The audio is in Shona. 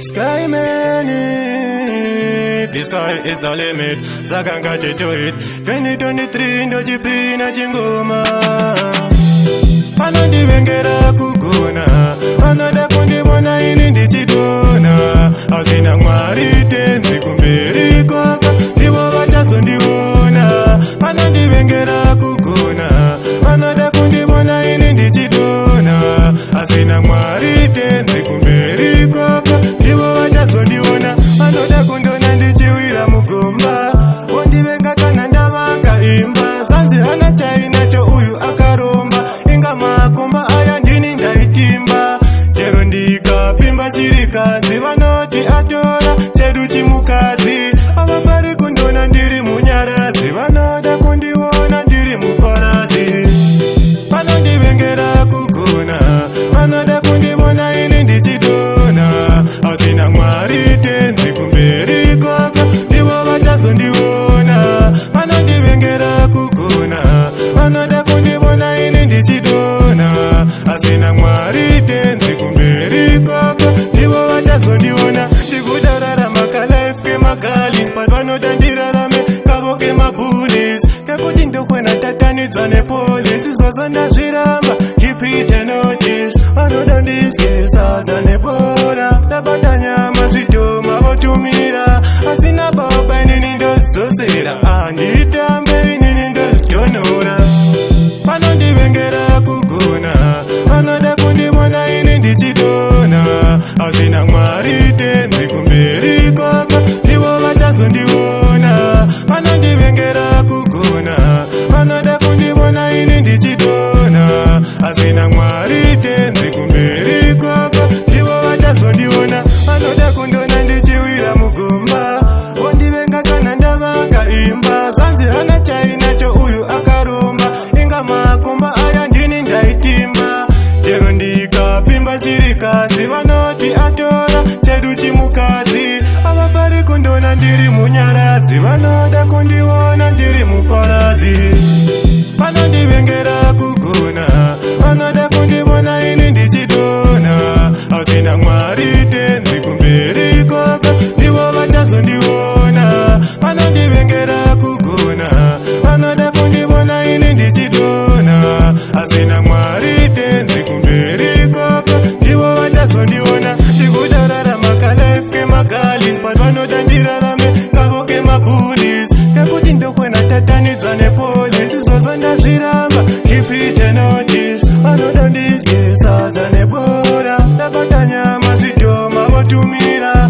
Skyman, the sky is the limit. Zakanga to do it. 2023 ndo jipina chingoma. Pano ndivengera kugona. Pano dakundi mwana ini ndichidona. Azina mwari tenzi kumberi kwaka. Ndivo vachazo ndiwona. Pano ndivengera kugona. Pano dakundi mwana ini ndichidona. Azina mwari tenzi kumberi kwaka. Ndivo vachazo ndiwona. Pano dakundona ndichiwira mugomba. Wondivenga kana ndavanga imba. Zanzi hana chainacho uyu akaromba. Inga makomba aya ndini ndaitimba. Chero ndikapimba chirikazi vanoti atora chedu chimukazi. Avafari kundona ndiri munyarazi. Vanoda kundiona ndiri muparadzi. Pano ndivengera kugona. Vanoda kundibona ini ndichidona. Azina mwari tenzi kumberi kwaka. Ndivo vachazondiona. Pano ndivengera kugona. Vanoda kundibona ini ndichidona. Azina mwari tenzi kumberi kwaka. Ndivo vachazondiona. Ndikudararama kalife kemagali. But vanoda ndirarame kavo kemabulis. Kekuti ndokwena tatanidzwa nepolisi. Izvozvo ndazviramba keep it a notice. Vanoda ndisyesa dzanebora. Ndabata nyama zvitoma votumira. Asina baba inini ndozidzosera. Anditambe inini ndozvitonora. Pano ndivengera kugona. Vanoda kundibona ini ndichidona. Azina mwari tenzi kumberi kwaka. Ndivo vachazondiona. Pano ndivengera kugona. Vanoda kundibona ini ndichidona. Azina mwari tenzi kumberi kwaka. Ndivo vachazondiona. Vanoda kundona ndichiwira mugomba. Wondivenga kana ndavanga imba. Zanzi hana chainacho uyu akaromba. Inga makomba aya ndini ndaitimba. Chero ndikapimba chirikazi vanoti atora chedu chimukazi. Avafari kundona ndiri munyaradzi. Vanoda kundiona ndiri muparadzi. Pano ndivengera kugona. Vanoda kundibona ini ndichidona. Azina mwari tenzi kumberi kwaka. Ndivo vachazondiona. Pano ndivengera kugona. Vanoda kundibona ini ndichidona. Azina mwari tenzi kumberi kwaka. Ndivo vachazondiona. Ndikudararama kalife kemagali. But vanoda ndirarame kavo kemabulis. Kekuti ndokwena tatanidzwa nepolisi. Izvozvo ndazviramba keep it a notice. Vanoda ndisyesa dzanebora. Ndabata nyama zvitoma votumira.